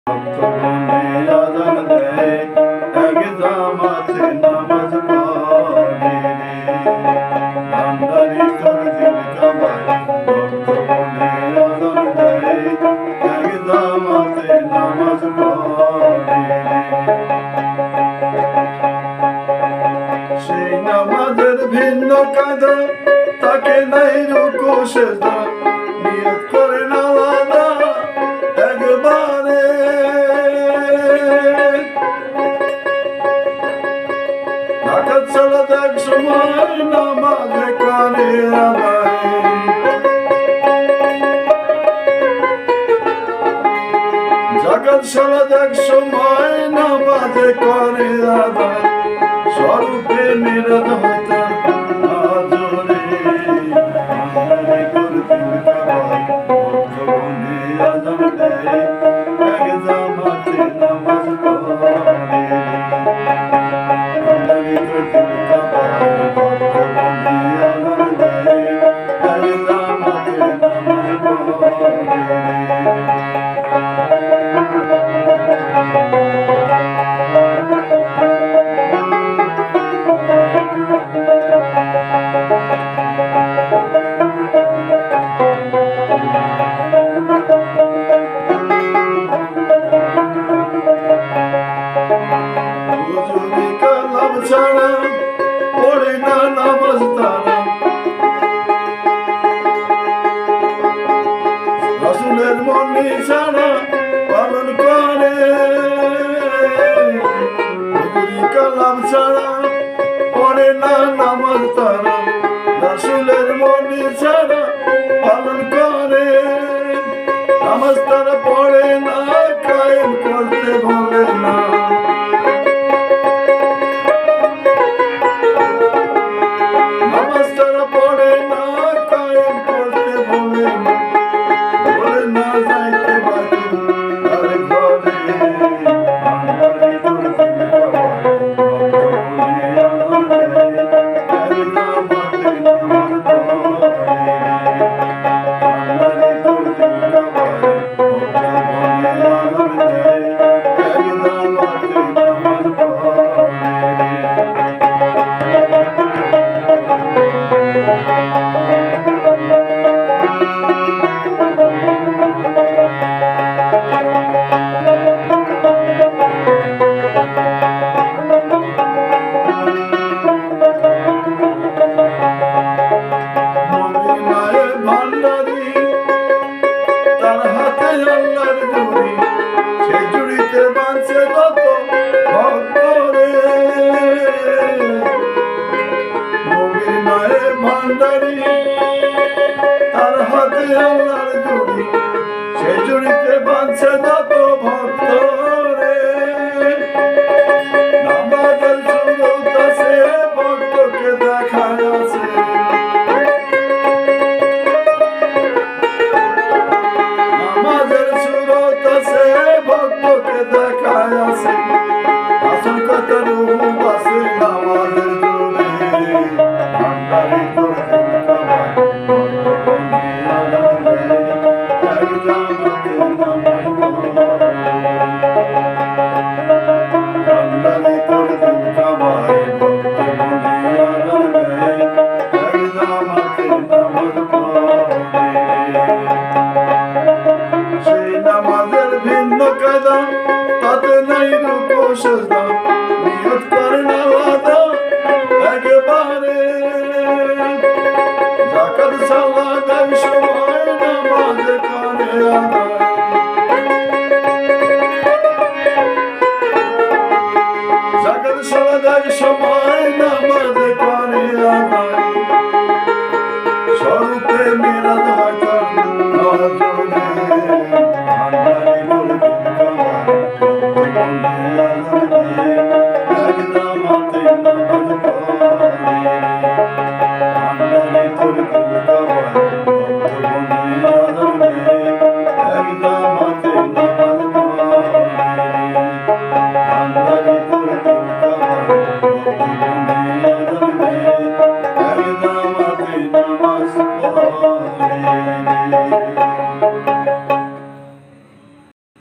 ভক্তগণে আযান দেয়, এক জামাতে নামাজ পড়ে রে। ভান্ডারি তোর দিল কাবায়, ভক্তগণে আযান দেয়, এক জামাতে নামাজ পড়ে রে। সেই নামাজের ভিন্ন কায়দা, তাকে নাই রুকু সেজদা, নিয়ত করেন আলাদা একবারে। রাকাত সালাত এক সময় নামাজে করে আদায়, জাকাত সালাত এক সময় নামাজে করে আদায়, স্বরূপে মিরাজ হইতা আজরে। ভান্ডারি তোর দিল কাবায়, ভক্তগণে আযান দেয়, এক জামাতে নামাজ পড়ে রে। ভান্ডারি তোর দিল কাবায়, ভক্তগণে আযান দেয়, এক জামাতে নামাজ পড়ে রে। হুজুরি কালাম ছাড়া পড়ে না নামাজ তারা, রাসূলের মনি ছাড়া পালন করে। হুজুরি কালাম ছাড়া পড়ে না নামাজ তারা, রাসূলের মনি ছাড়া পালন করে। নামাজ তারা পড়ে না, কায়েম করতে বলে না। নামাজ তারা পড়ে না, কায়েম করতে বলে না। বলে না যাইতে বাকি তার ঘরে। ভান্ডারি তোর দিল কাবায়, ভক্তগণে আযান দেয়, এক জামাতে নামাজ পড়ে রে। ভান্ডারি তোর দিল কাবায়, ভক্তগণে আযান দেয়, এক জামাতে নামাজ পড়ে রে। মদিনায় ভান্ডারি, তার হাতে আল্লাহর জুড়ি, সে জুড়িতে বাঁধছে কত ভক্ত রে। মদিনায় ভান্ডারি, তার হাতে আল্লাহর জুড়ি, সে জুড়িতে বাঁধছে কত ভক্ত রে। নামাজের সুরত আছে, ভক্তকে দেখায় আছে। নামাজের সুরত আছে, ভক্তকে দেখায় আছে। আসল কত রূপ আছে নামাজের জুড়ে। ভান্ডারি তোর দিল কাবায়, ভক্তগণে আযান দেয়, এক জামাতে নামাজ পড়ে রে। ভান্ডারি তোর দিল কাবায়, ভক্তগণে আযান দেয়, এক জামাতে নামাজ পড়ে রে। সেই নামাজের ভিন্ন কায়দা, তাতে নাই রুকু সেজদা, নিয়ত করেন আলাদা একবারে। জাকাত সালাত এক সময় নামাজে করে আদায়, জাকাত সালাত এক সময় নামাজে করে আদায়, স্বরূপে মিরাজ হইতা আজরে। ভান্ডারি তোর দিল